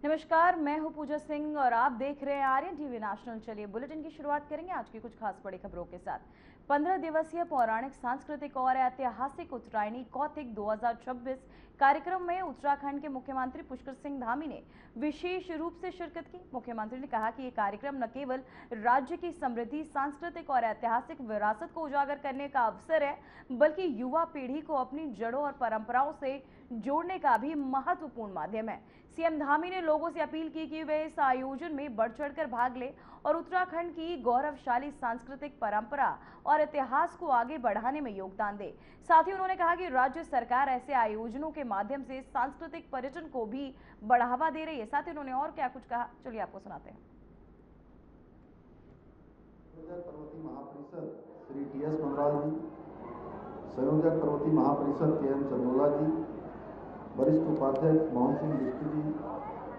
नमस्कार, मैं हूं पूजा सिंह और आप देख रहे हैं आर्यन टीवी नेशनल। चलिए बुलेटिन की शुरुआत करेंगे आज की कुछ खास बड़ी खबरों के साथ। 15 दिवसीय पौराणिक, सांस्कृतिक और ऐतिहासिक उत्तरायणी कौतिक 2026 कार्यक्रम में उत्तराखंड के मुख्यमंत्री पुष्कर सिंह धामी ने विशेष रूप से शिरकत की। मुख्यमंत्री ने कहा कि ये कार्यक्रम न केवल राज्य की समृद्धि, सांस्कृतिक और ऐतिहासिक विरासत को उजागर करने का अवसर है, बल्कि युवा पीढ़ी को अपनी जड़ों और परंपराओं से जोड़ने का भी महत्वपूर्ण माध्यम है। सीएम धामी ने लोगों से अपील की कि वे इस आयोजन में बढ़ चढ़कर भाग लें और उत्तराखंड की गौरवशाली सांस्कृतिक परंपरा और इतिहास को आगे बढ़ाने में योगदान दें। साथ ही उन्होंने कहा कि राज्य सरकार ऐसे आयोजनों के माध्यम से सांस्कृतिक पर्यटन को भी बढ़ावा दे रही है। साथ ही उन्होंने और क्या कुछ कहा, चलिए आपको सुनाते हैं। पर्वतीय महापरिषद श्री टी.एस. मंगराल जी, संयोजक पर्वतीय महापरिषद के.एम. चंदोला जी, वरिष्ठ उपाध्यक्ष मोहन सिंह बिष्ट जी,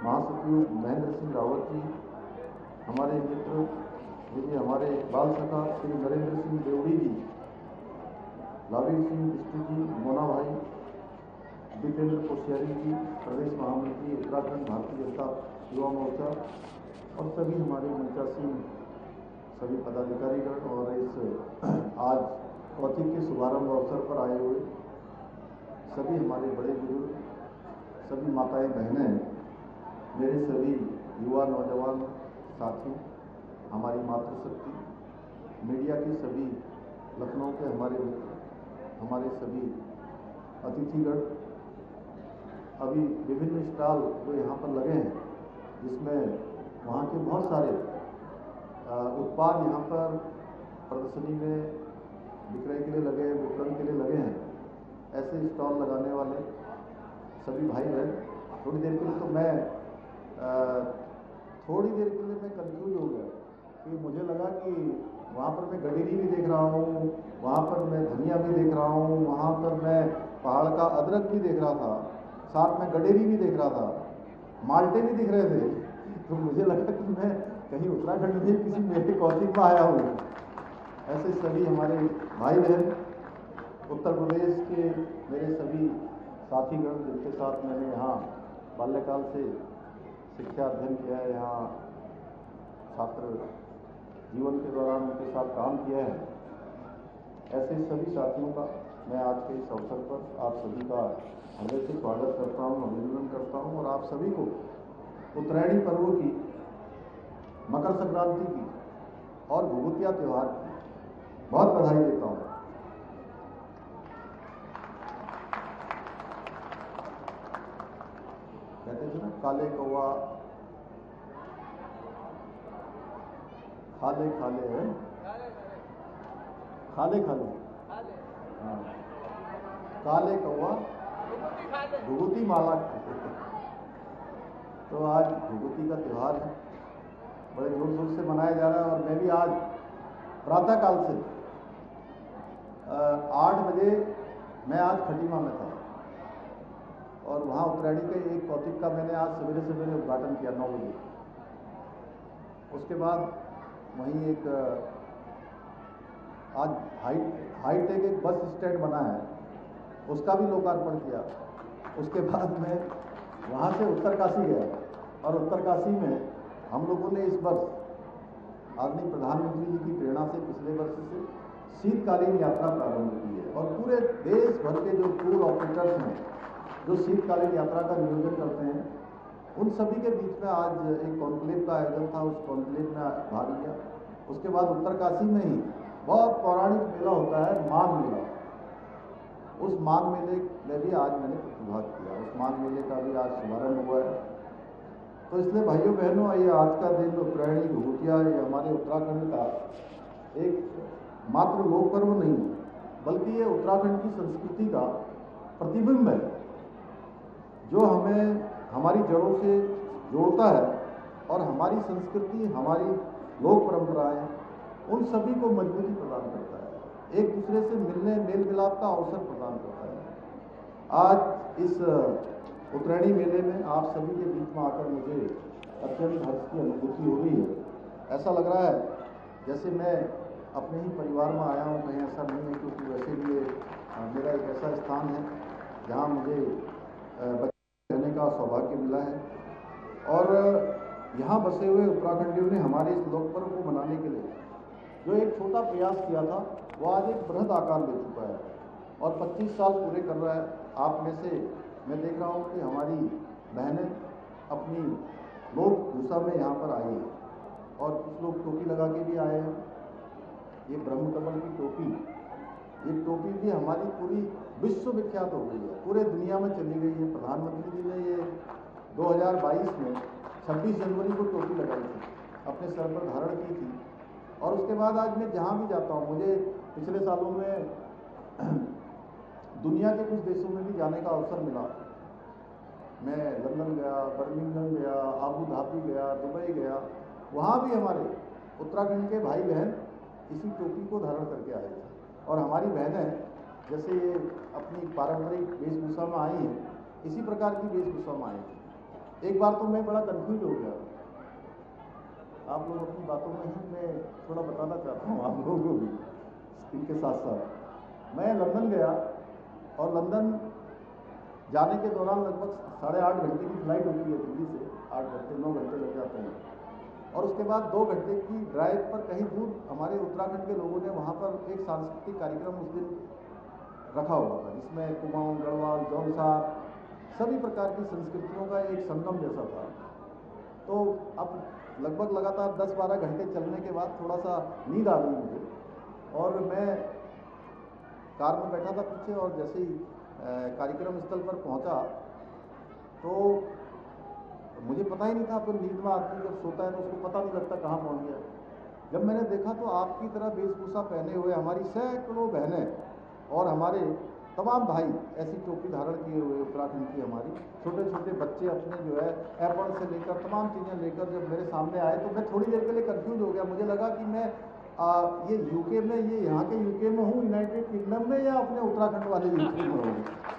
महासचिव महेंद्र सिंह रावत जी, हमारे मित्र जी, हमारे बाल सखा श्री नरेंद्र सिंह देवड़ी जी, लावीर सिंह बिष्ट जी, मोना भाई, दीपेंद्र कोश्यारी जी, प्रदेश महामंत्री उत्तराखंड भारतीय जनता युवा मोर्चा और सभी हमारे मंचासीन सभी पदाधिकारीगण और इस आज कौतिक के शुभारंभ अवसर पर आए हुए सभी हमारे बड़े बुजुर्ग, सभी माताएं बहनें, मेरे सभी युवा नौजवान साथी, हमारी मातृशक्ति, मीडिया के सभी, लखनऊ के हमारे मित्र, हमारे सभी अतिथिगण, अभी विभिन्न स्टॉल जो यहाँ पर लगे हैं जिसमें वहाँ के बहुत सारे उत्पाद यहाँ पर प्रदर्शनी में विक्रय के लिए लगे हैं, वितरण के लिए लगे हैं। ऐसे स्टॉल लगाने वाले सभी भाई बहन, थोड़ी देर के लिए तो मैं कंफ्यूज हो गया कि मुझे लगा कि वहाँ पर मैं गडेरी भी देख रहा हूँ, वहाँ पर मैं धनिया भी देख रहा हूँ, वहाँ पर मैं पहाड़ का अदरक भी देख रहा था, साथ में गडेरी भी देख रहा था, माल्टे भी दिख रहे थे। तो मुझे लगा कि मैं कहीं उत्तराखंड में किसी मेले कौतिक में आया हूँ। ऐसे सभी हमारे भाई बहन, उत्तर प्रदेश के मेरे सभी साथीगण जिनके साथ मैंने यहाँ बाल्यकाल से शिक्षा अध्ययन किया है, यहाँ छात्र जीवन के दौरान उनके साथ काम किया है, ऐसे सभी साथियों का मैं आज के इस अवसर पर आप सभी का हृदय से स्वागत करता हूँ, अभिनंदन करता हूँ और आप सभी को उत्तरायणी पर्व की, मकर संक्रांति की और भभूतिया त्यौहार की बहुत बधाई देता हूँ। कहते थे ना, काले कौवा खाले खाले है, खाले खाले, हाँ, काले कौवा भभूति माला खाते। तो आज भभूति का त्यौहार है, बड़े जोर शोर से मनाया जा रहा है और मैं भी आज प्रातःकाल से 8 बजे मैं आज खटीमा में था और वहाँ उत्तरायणी के एक कौतिक का मैंने आज सवेरे सवेरे उद्घाटन किया 9 बजे। उसके बाद वहीं एक आज हाईटेक एक बस स्टैंड बना है, उसका भी लोकार्पण किया। उसके बाद मैं वहाँ से उत्तरकाशी गया और उत्तरकाशी में हम लोगों ने इस वर्ष आदरणीय प्रधानमंत्री जी की प्रेरणा से पिछले वर्ष से शीतकालीन यात्रा प्रारंभ की है और पूरे देश भर के जो टूर ऑपरेटर्स हैं जो शीतकालीन यात्रा का नियोजन करते हैं, उन सभी के बीच में आज एक कॉन्क्लेव का आयोजन था। उस कॉन्क्लेव में भाग लिया। उसके बाद उत्तरकाशी में ही बहुत पौराणिक मेला होता है, माघ मेला। उस माघ मेले में भी आज मैंने प्रतिभाग किया। उस माघ मेले का भी आज शुभारंभ हुआ है। तो इसलिए भाइयों बहनों, ये आज का दिन उत्तरायणी भभूतिया ये हमारे उत्तराखंड का एक मात्र लोक पर्व नहीं है, बल्कि ये उत्तराखंड की संस्कृति का प्रतिबिंब है जो हमें हमारी जड़ों से जोड़ता है और हमारी संस्कृति, हमारी लोक परंपराएं, उन सभी को मजबूती प्रदान करता है, एक दूसरे से मिलने मेल मिलाप का अवसर प्रदान करता है। आज इस उत्तरायणी मेले में आप सभी के बीच में आकर मुझे अत्यंत हर्ष की अनुभूति हो रही है। ऐसा लग रहा है जैसे मैं अपने ही परिवार में आया हूँ। कहीं ऐसा नहीं है, क्योंकि वैसे भी मेरा एक ऐसा स्थान है जहाँ मुझे रहने का सौभाग्य मिला है और यहाँ बसे हुए उत्तराखंडियों ने हमारे इस लोक पर्व को मनाने के लिए जो एक छोटा प्रयास किया था वो आज एक बृहद आकार ले चुका है और 25 साल पूरे कर रहा है। आप में से मैं देख रहा हूँ कि हमारी बहनें अपनी लोक भूषा में यहाँ पर आई हैं और कुछ लोग टोपी लगा के भी आए हैं। ये ब्रह्मकमल की टोपी, ये टोपी भी हमारी पूरी विश्व विख्यात हो गई है, पूरे दुनिया में चली गई है। प्रधानमंत्री जी ने ये 2022 में 26 जनवरी को टोपी लगाई थी, अपने सर पर धारण की थी और उसके बाद आज मैं जहाँ भी जाता हूँ, मुझे पिछले सालों में दुनिया के कुछ देशों में भी जाने का अवसर मिला। मैं लंदन गया, बर्मिंघम गया, आबू धाबी गया, दुबई गया, वहाँ भी हमारे उत्तराखंड के भाई बहन इसी टोपी को धारण करके आए थे और हमारी बहनें जैसे ये अपनी पारंपरिक वेशभूषा में आई हैं, इसी प्रकार की वेशभूषा में आई थी। एक बार तो मैं बड़ा कन्फ्यूज हो गया, आप लोग अपनी बातों में ही मैं थोड़ा बताना चाहता हूँ आप लोगों को भी इनके साथ साथ। मैं लंदन गया और लंदन जाने के दौरान लगभग 8.5 घंटे की फ्लाइट होती है दिल्ली से, 8 घंटे 9 घंटे लग जाते हैं और उसके बाद 2 घंटे की ड्राइव पर कहीं दूर हमारे उत्तराखंड के लोगों ने वहाँ पर एक सांस्कृतिक कार्यक्रम उस दिन रखा हुआ था जिसमें कुमाऊँ, गढ़वाल, जौनसार सभी प्रकार की संस्कृतियों का एक संगम जैसा था। तो अब लगभग लगातार 10-12 घंटे चलने के बाद थोड़ा सा नींद आ गई मुझे और मैं कार में बैठा था पीछे और जैसे ही कार्यक्रम स्थल पर पहुंचा तो मुझे पता ही नहीं था। फिर नींद में आदमी जब सोता है तो उसको पता नहीं लगता कहाँ पहुंच गया। जब मैंने देखा तो आपकी तरह वेशभूषा पहने हुए हमारी सैकड़ों बहनें और हमारे तमाम भाई ऐसी टोपी धारण किए हुए उत्तराखंड की हमारी छोटे छोटे बच्चे अपने जो है एप्पल से लेकर तमाम चीज़ें लेकर जब मेरे सामने आए तो मैं थोड़ी देर के लिए कंफ्यूज हो गया। मुझे लगा कि मैं ये यूके में, ये यहाँ के यूके में हूँ, यूनाइटेड किंगडम में, या अपने उत्तराखंड वाले यूके में हूँ।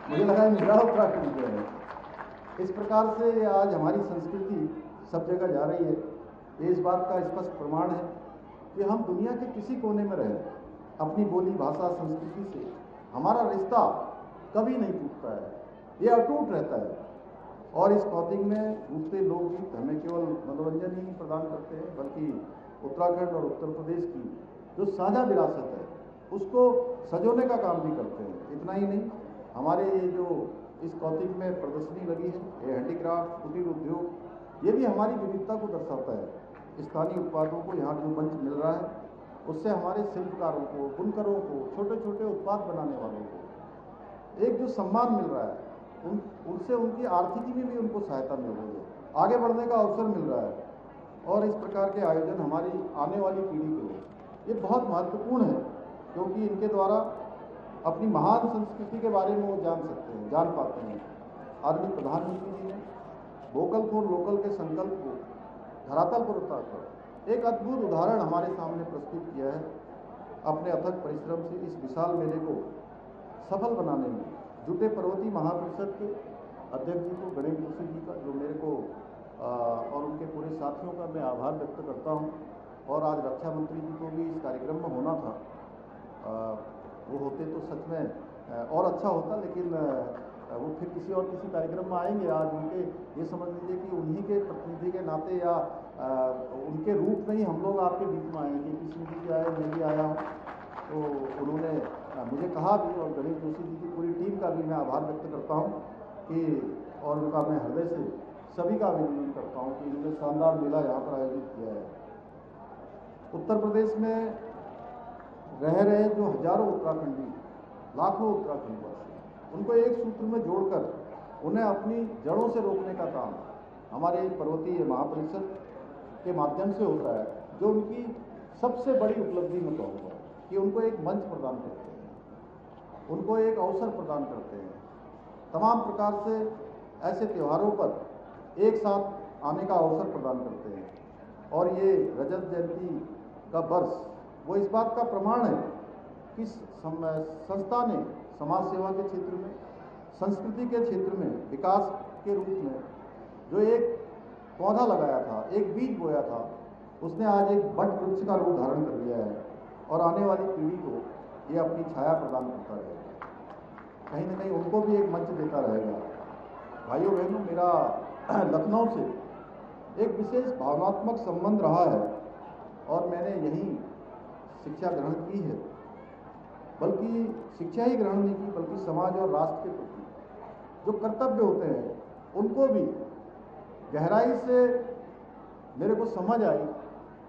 मुझे लगा मेरा उत्तराखंड जो है। इस प्रकार से आज हमारी संस्कृति सब जगह जा रही है। ये इस बात का स्पष्ट प्रमाण है कि हम दुनिया के किसी कोने में रहें, अपनी बोली भाषा संस्कृति से हमारा रिश्ता कभी नहीं टूटता है, ये अटूट रहता है। और इस कौतिक में गूंजते लोकगीत हमें केवल मनोरंजन ही प्रदान करते हैं बल्कि उत्तराखंड और उत्तर प्रदेश की जो साझा विरासत है उसको सजोने का काम भी करते हैं। इतना ही नहीं, हमारे ये जो इस कौतिक में प्रदर्शनी लगी है, ये हैंडीक्राफ्ट, कुटीर उद्योग, ये भी हमारी विविधता को दर्शाता है। स्थानीय उत्पादों को यहाँ जो मंच मिल रहा है उससे हमारे शिल्पकारों को, बुनकरों को, छोटे छोटे उत्पाद बनाने वालों को एक जो सम्मान मिल रहा है, उनसे उनकी आर्थिकी में भी उनको सहायता मिल रही है, आगे बढ़ने का अवसर मिल रहा है। और इस प्रकार के आयोजन हमारी आने वाली पीढ़ी के लिए ये बहुत महत्वपूर्ण है क्योंकि इनके द्वारा अपनी महान संस्कृति के बारे में वो जान सकते हैं, जान पाते हैं। आदरणीय प्रधानमंत्री जी ने वोकल फॉर लोकल के संकल्प को धरातल पर उतारकर एक अद्भुत उदाहरण हमारे सामने प्रस्तुत किया है। अपने अथक परिश्रम से इस विशाल मेले को सफल बनाने में जुटे पर्वतीय महापरिषद के अध्यक्ष जी को, गणेश जोशी जी का, जो मेरे को और उनके पूरे साथियों का मैं आभार व्यक्त करता हूं। और आज रक्षा मंत्री जी को भी इस कार्यक्रम में होना था, वो होते तो सच में और अच्छा होता, लेकिन वो फिर किसी कार्यक्रम में आएंगे। आज उनके ये समझ लीजिए कि उन्हीं के प्रतिनिधि के नाते या उनके रूप में ही हम लोग आपके बीच में आएंगे। किसी जी आए, मैं भी आया हूँ, तो उन्होंने मुझे कहा भी और गणेश जोशी जी की पूरी टीम का भी मैं आभार व्यक्त करता हूँ कि और उनका मैं हृदय से सभी का अभिनंदन करता हूँ कि इन्होंने शानदार मेला यहाँ पर आयोजित किया है। उत्तर प्रदेश में रह रहे जो हजारों उत्तराखंडी, लाखों उत्तराखंडवासी, उनको एक सूत्र में जोड़कर उन्हें अपनी जड़ों से रोकने का काम हमारे पर्वतीय महापरिषद के माध्यम से होता है, जो उनकी सबसे बड़ी उपलब्धि में कहूँगा कि उनको एक मंच प्रदान करते हैं, उनको एक अवसर प्रदान करते हैं। तमाम प्रकार से ऐसे त्योहारों पर एक साथ आने का अवसर प्रदान करते हैं। और ये रजत जयंती का वर्ष वो इस बात का प्रमाण है कि संस्था ने समाज सेवा के क्षेत्र में, संस्कृति के क्षेत्र में विकास के रूप में जो एक पौधा लगाया था, एक बीज बोया था, उसने आज एक वट वृक्ष का रूप धारण कर लिया है और आने वाली पीढ़ी को ये अपनी छाया प्रदान करता रहेगा, कहीं ना कहीं उनको भी एक मंच देता रहेगा। भाइयों बहनों, मेरा लखनऊ से एक विशेष भावनात्मक संबंध रहा है और मैंने यही शिक्षा ग्रहण की है। बल्कि शिक्षा ही ग्रहण नहीं की, बल्कि समाज और राष्ट्र के प्रति जो कर्तव्य होते हैं उनको भी गहराई से मेरे को समझ आई।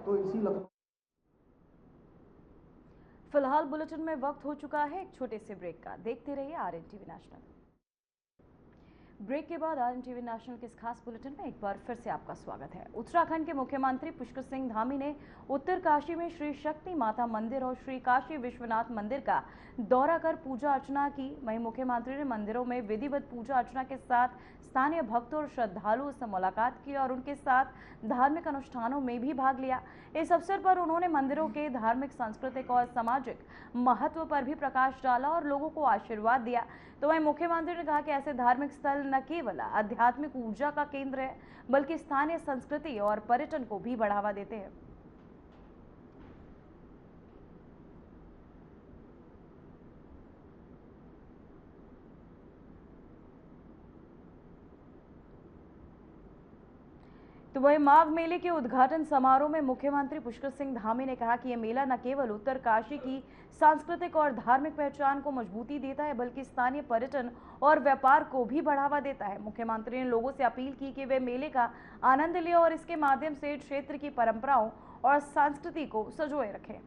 तो इसी लक्ष्य फिलहाल बुलेटिन में वक्त हो चुका है एक छोटे से ब्रेक का। देखते रहिए RNTV नेशनल। ब्रेक के बाद RNTV नेशनल के इस खास बुलेटिन में एक बार फिर से आपका स्वागत है। उत्तराखंड के मुख्यमंत्री पुष्कर सिंह धामी ने उत्तरकाशी में श्री शक्ति माता मंदिर और श्री काशी विश्वनाथ मंदिर का दौरा कर पूजा अर्चना की। वहीं मुख्यमंत्री ने मंदिरों में विधिवत पूजा अर्चना के साथ स्थानीय भक्तों और श्रद्धालुओं से मुलाकात की और उनके साथ धार्मिक अनुष्ठानों में भी भाग लिया। इस अवसर पर उन्होंने मंदिरों के धार्मिक, सांस्कृतिक और सामाजिक महत्व पर भी प्रकाश डाला और लोगों को आशीर्वाद दिया। तो वहीं मुख्यमंत्री ने कहा कि ऐसे धार्मिक स्थल न केवल आध्यात्मिक ऊर्जा का केंद्र है, बल्कि स्थानीय संस्कृति और पर्यटन को भी बढ़ावा देते हैं। तो वही माघ मेले के उद्घाटन समारोह में मुख्यमंत्री पुष्कर सिंह धामी ने कहा कि यह मेला न केवल उत्तरकाशी की सांस्कृतिक और धार्मिक पहचान को मजबूती देता है, बल्कि स्थानीय पर्यटन और व्यापार को भी बढ़ावा देता है। मुख्यमंत्री ने लोगों से अपील की कि वे मेले का आनंद लें और इसके माध्यम से क्षेत्र की परंपराओं और संस्कृति को संजोए रखें।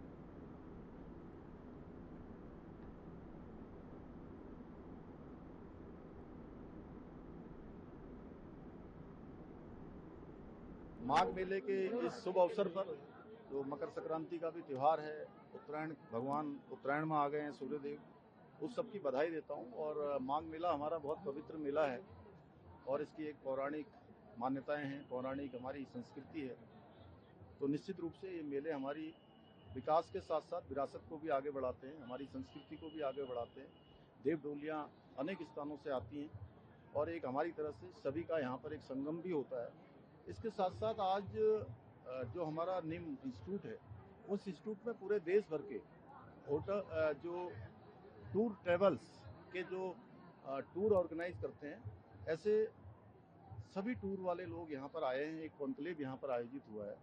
माघ मेले के इस शुभ अवसर पर जो मकर संक्रांति का भी त्यौहार है, उत्तरायण, भगवान उत्तरायण में आ गए हैं सूर्यदेव, उस सब की बधाई देता हूं। और माघ मेला हमारा बहुत पवित्र मेला है और इसकी एक पौराणिक मान्यताएं हैं, पौराणिक हमारी संस्कृति है। तो निश्चित रूप से ये मेले हमारी विकास के साथ साथ विरासत को भी आगे बढ़ाते हैं, हमारी संस्कृति को भी आगे बढ़ाते हैं। देव डोलियाँ अनेक स्थानों से आती हैं और एक हमारी तरफ से सभी का यहाँ पर एक संगम भी होता है। इसके साथ साथ आज जो हमारा निम इंस्टीट्यूट है, उस इंस्टीट्यूट में पूरे देश भर के होटल जो टूर ट्रेवल्स के जो टूर ऑर्गेनाइज करते हैं, ऐसे सभी टूर वाले लोग यहाँ पर आए हैं। एक कॉन्क्लेव यहाँ पर आयोजित हुआ है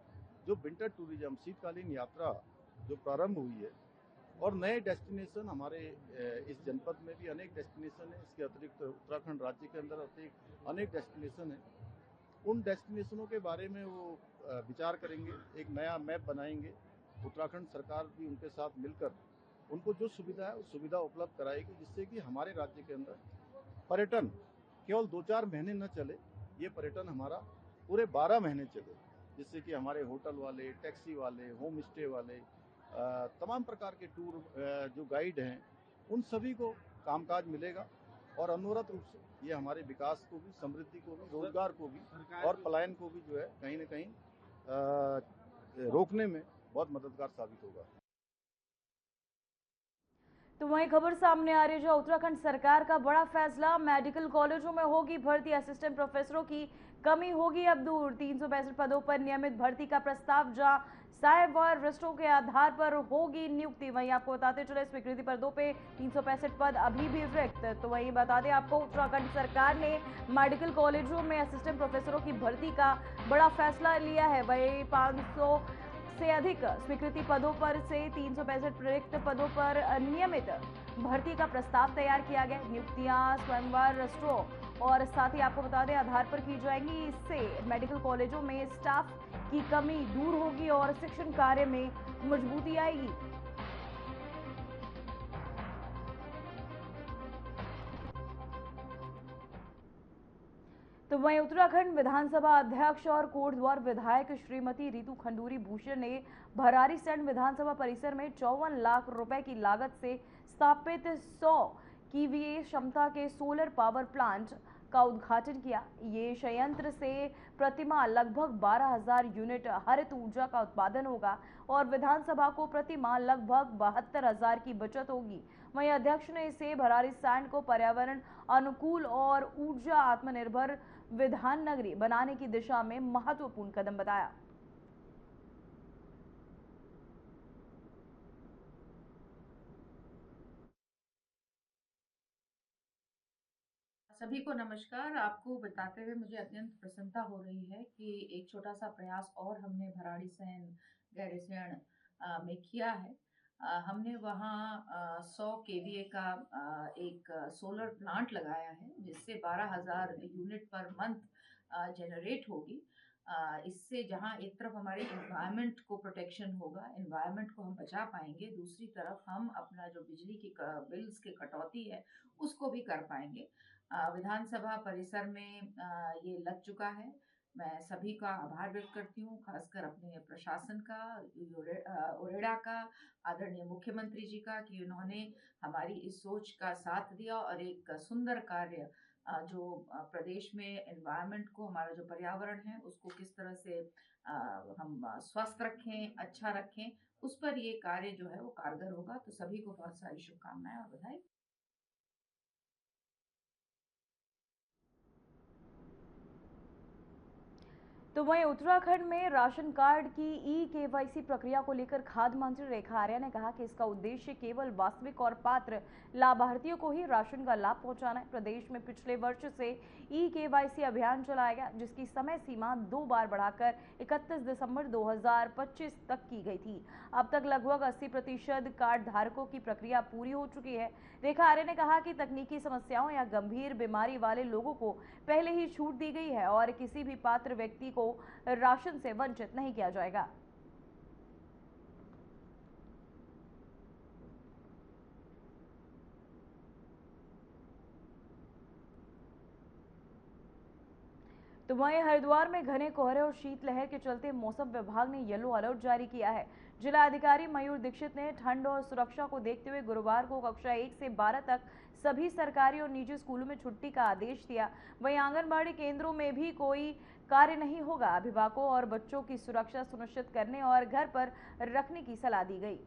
जो विंटर टूरिज्म, शीतकालीन यात्रा जो प्रारंभ हुई है और नए डेस्टिनेशन हमारे इस जनपद में भी अनेक डेस्टिनेशन है। इसके अतिरिक्त उत्तराखंड राज्य के अंदर अनेक डेस्टिनेशन है। उन डेस्टिनेशनों के बारे में वो विचार करेंगे, एक नया मैप बनाएंगे। उत्तराखंड सरकार भी उनके साथ मिलकर उनको जो सुविधा है उस सुविधा उपलब्ध कराएगी, जिससे कि हमारे राज्य के अंदर पर्यटन केवल 2-4 महीने न चले, ये पर्यटन हमारा पूरे 12 महीने चले, जिससे कि हमारे होटल वाले, टैक्सी वाले, होम स्टे वाले, तमाम प्रकार के टूर जो गाइड हैं, उन सभी को कामकाज मिलेगा और अनवरत रूप से ये हमारे विकास को भी, समृद्धि को भी, रोजगार को भी और पलायन को भी जो है कहीं न कहीं रोकने में बहुत मददगार साबित होगा। तो वहीं खबर सामने आ रही है, जो उत्तराखंड सरकार का बड़ा फैसला, मेडिकल कॉलेजों में होगी भर्ती, असिस्टेंट प्रोफेसरों की कमी होगी अब दूर। 365 पदों पर नियमित भर्ती का प्रस्ताव, जहां साहेब और रजिस्ट्रों के आधार पर होगी नियुक्ति। वहीं आपको बताते चले, स्वीकृति पदों पे 365 पद अभी भी रिक्त। तो वहीं बता दें आपको, उत्तराखंड सरकार ने मेडिकल कॉलेजों में असिस्टेंट प्रोफेसरों की भर्ती का बड़ा फैसला लिया है। वहीं 500 से अधिक स्वीकृति पदों पर से 365 रिक्त पदों पर नियमित भर्ती का प्रस्ताव तैयार किया गया। नियुक्तियां स्वयंवर रजिस्ट्रों और साथ ही आपको बता दें आधार पर की जाएंगी। इससे मेडिकल कॉलेजों में स्टाफ की कमी दूर होगी और शिक्षण कार्य में मजबूती आएगी। तो वहीं उत्तराखंड विधानसभा अध्यक्ष और कोटद्वार विधायक श्रीमती रितु खंडूरी भूषण ने भरारीसैंण विधानसभा परिसर में 54 लाख रुपए की लागत से स्थापित 100 कीवीए क्षमता के सोलर पावर प्लांट का उद्घाटन किया। ये संयंत्र से प्रतिमाह लगभग 12,000 यूनिट हरित ऊर्जा का उत्पादन होगा और विधानसभा को प्रतिमाह लगभग 72,000 की बचत होगी। वहीं अध्यक्ष ने इसे भरारीसैंण को पर्यावरण अनुकूल और ऊर्जा आत्मनिर्भर विधान नगरी बनाने की दिशा में महत्वपूर्ण कदम बताया। सभी को नमस्कार। आपको बताते हुए मुझे अत्यंत प्रसन्नता हो रही है कि एक छोटा-सा प्रयास और हमने भराड़ीसैंण, गैरीसैंण में किया है। हमने वहाँ 100 केवीए का एक सोलर प्लांट लगाया है, जिससे 12,000 यूनिट पर मंथ जनरेट होगी। इससे जहाँ एक तरफ हमारे एनवायरनमेंट को प्रोटेक्शन होगा, एनवायरनमेंट को हम बचा पाएँगे, दूसरी तरफ हम अपना जो बिजली की क बिल्स की कटौती है, उसको भी कर पाएँगे। विधानसभा परिसर में ये लग चुका है। मैं सभी का आभार व्यक्त करती हूँ, खासकर अपने प्रशासन का, उरेडा का, आदरणीय मुख्यमंत्री जी का कि उन्होंने हमारी इस सोच का साथ दिया और एक सुंदर कार्य जो प्रदेश में एनवायरनमेंट को, हमारा जो पर्यावरण है, उसको किस तरह से हम स्वस्थ रखें, अच्छा रखें, उस पर ये कार्य जो है वो कारगर होगा। तो सभी को बहुत सारी शुभकामनाएँ और बधाई। तो वहीं उत्तराखंड में राशन कार्ड की ई-केवाईसी प्रक्रिया को लेकर खाद्य मंत्री रेखा आर्या ने कहा कि इसका उद्देश्य केवल वास्तविक और पात्र लाभार्थियों को ही राशन का लाभ पहुंचाना है। प्रदेश में पिछले वर्ष से ई-केवाईसी अभियान चलाया गया, जिसकी समय सीमा 2 बार बढ़ाकर 31 दिसंबर 2025 तक की गई थी। अब तक लगभग 80% कार्ड धारकों की प्रक्रिया पूरी हो चुकी है। रेखा आर्या ने कहा कि तकनीकी समस्याओं या गंभीर बीमारी वाले लोगों को पहले ही छूट दी गई है और किसी भी पात्र व्यक्ति को राशन से वंचित नहीं किया जाएगा। तो वहीं हरिद्वार में घने कोहरे और शीतलहर के चलते मौसम विभाग ने येलो अलर्ट जारी किया है। जिला अधिकारी मयूर दीक्षित ने ठंड और सुरक्षा को देखते हुए गुरुवार को कक्षा 1 से 12 तक सभी सरकारी और निजी स्कूलों में छुट्टी का आदेश दिया। वहीं आंगनबाड़ी केंद्रों में भी कोई कार्य नहीं होगा। अभिभावकों और बच्चों की सुरक्षा सुनिश्चित करने और घर पर रखने की सलाह दी गई।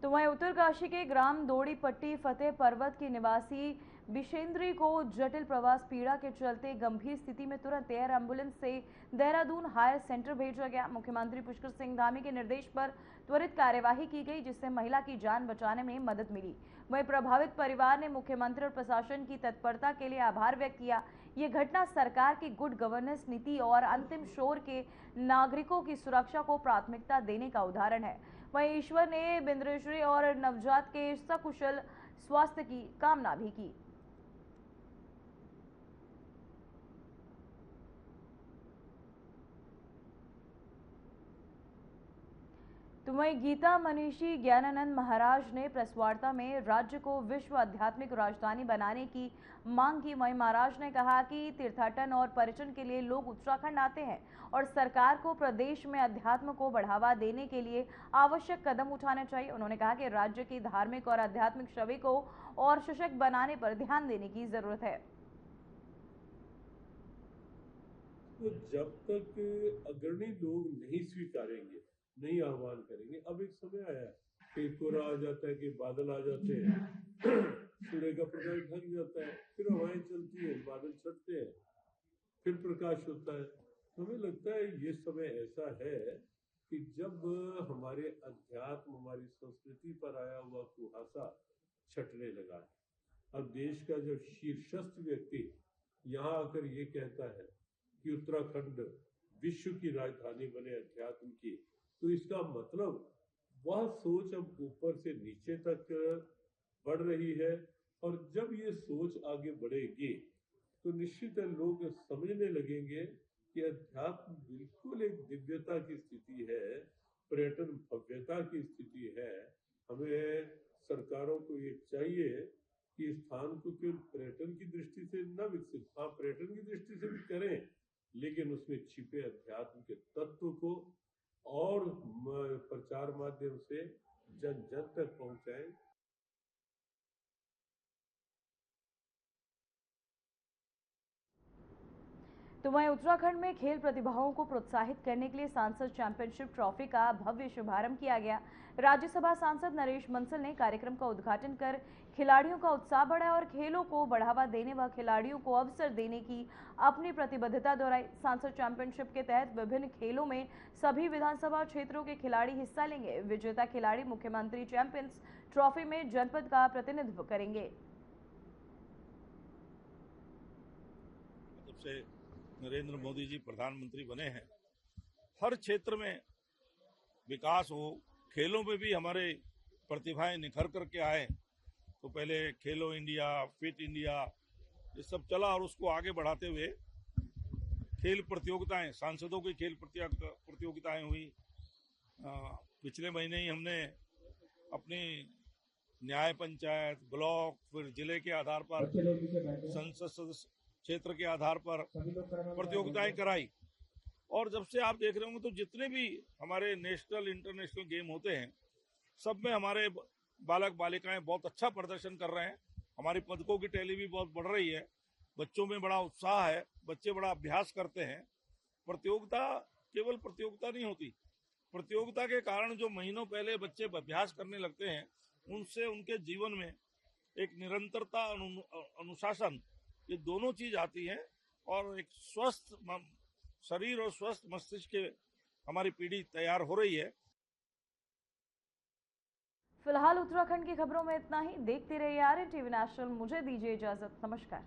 तो वहीं उत्तरकाशी के ग्राम दोड़ी पट्टी फतेह पर्वत की निवासी बिशेंद्री को जटिल प्रवास पीड़ा के चलते गंभीर स्थिति में तुरंत एयर एम्बुलेंस से देहरादून हायर सेंटर भेजा गया। मुख्यमंत्री पुष्कर सिंह धामी के निर्देश पर त्वरित कार्यवाही की गई, जिससे महिला की जान बचाने में मदद मिली। वहीं प्रभावित परिवार ने मुख्यमंत्री और प्रशासन की तत्परता के लिए आभार व्यक्त किया। ये घटना सरकार की गुड गवर्नेंस नीति और अंतिम छोर के नागरिकों की सुरक्षा को प्राथमिकता देने का उदाहरण है। वहीं ईश्वर ने बिंद्रेश्वरी और नवजात के सकुशल स्वास्थ्य की कामना भी की। तो वहीं गीता मनीषी ज्ञानानंद महाराज ने प्रेस वार्ता में राज्य को विश्व आध्यात्मिक राजधानी बनाने की मांग की। वहीं महाराज ने कहा कि तीर्थाटन और पर्यटन के लिए लोग उत्तराखंड आते हैं और सरकार को प्रदेश में अध्यात्म को बढ़ावा देने के लिए आवश्यक कदम उठाने चाहिए। उन्होंने कहा कि राज्य की धार्मिक और आध्यात्मिक छवि को और सशक्त बनाने पर ध्यान देने की जरूरत है। तो जब तक अग्रणी लोग नहीं स्वीकारेंगे, नहीं आह्वान करेंगे, अब एक समय आया है कि कोहरा आ जाता है, कि बादल आ जाते हैं, सूर्य का प्रकाश ढक जाता है, फिर हवाएं चलती है, बादल छटते हैं, फिर प्रकाश होता है। हमें लगता है ये समय ऐसा है कि जब हमारे अध्यात्म, हमारी संस्कृति पर आया हुआ कुहासा छटने लगा है। अब देश का जो शीर्षस्थ व्यक्ति यहाँ आकर ये कहता है कि उत्तराखंड विश्व की राजधानी बने अध्यात्म की, तो इसका मतलब वह सोच अब ऊपर से नीचे तक बढ़ रही है। और जब ये सोच आगे बढ़ेगी तो निश्चित है लोग समझने लगेंगे कि अध्यात्म बिल्कुल एक दिव्यता की स्थिति है, पर्यटन भव्यता की स्थिति है। हमें सरकारों को ये चाहिए कि स्थान को केवल पर्यटन की दृष्टि से न विकसित, हाँ पर्यटन की दृष्टि से भी करें, लेकिन उसमें छिपे अध्यात्म के तत्व को और प्रचार माध्यम से जन जन तक पहुंचाएं। तो वहीं उत्तराखंड में खेल प्रतिभाओं को प्रोत्साहित करने के लिए सांसद चैंपियनशिप ट्रॉफी का भव्य शुभारंभ किया गया। राज्यसभा सांसद नरेश बंसल ने कार्यक्रम का उद्घाटन कर खिलाड़ियों का उत्साह बढ़ाया और खेलों को बढ़ावा देने व खिलाड़ियों को अवसर देने की अपनी प्रतिबद्धता दोहराई। सांसद चैंपियनशिप के तहत विभिन्न खेलों में सभी विधानसभा क्षेत्रों के खिलाड़ी हिस्सा लेंगे। विजेता खिलाड़ी मुख्यमंत्री चैंपियंस ट्रॉफी में जनपद का प्रतिनिधित्व करेंगे। जब से नरेंद्र मोदी जी प्रधानमंत्री बने हैं, हर क्षेत्र में विकास हो, खेलों में भी हमारे प्रतिभाएं निखर करके आए। तो पहले खेलो इंडिया, फिट इंडिया, ये सब चला और उसको आगे बढ़ाते हुए खेल प्रतियोगिताएं, सांसदों की खेल प्रतियोगिताएं हुई। पिछले महीने ही हमने अपनी न्याय पंचायत, ब्लॉक, फिर जिले के आधार पर, संसद सदस्य क्षेत्र के आधार पर प्रतियोगिताएं कराई। और जब से आप देख रहे होंगे तो जितने भी हमारे नेशनल इंटरनेशनल गेम होते हैं, सब में हमारे बालक बालिकाएं बहुत अच्छा प्रदर्शन कर रहे हैं। हमारी पदकों की टैली भी बहुत बढ़ रही है। बच्चों में बड़ा उत्साह है, बच्चे बड़ा अभ्यास करते हैं। प्रतियोगिता केवल प्रतियोगिता नहीं होती, प्रतियोगिता के कारण जो महीनों पहले बच्चे अभ्यास करने लगते हैं, उनसे उनके जीवन में एक निरंतरता, अनुशासन, ये दोनों चीज आती हैं और एक स्वस्थ शरीर और स्वस्थ मस्तिष्क के हमारी पीढ़ी तैयार हो रही है। फिलहाल उत्तराखंड की खबरों में इतना ही। देखते रहिए आर्यन टीवी नेशनल। मुझे दीजिए इजाजत। नमस्कार।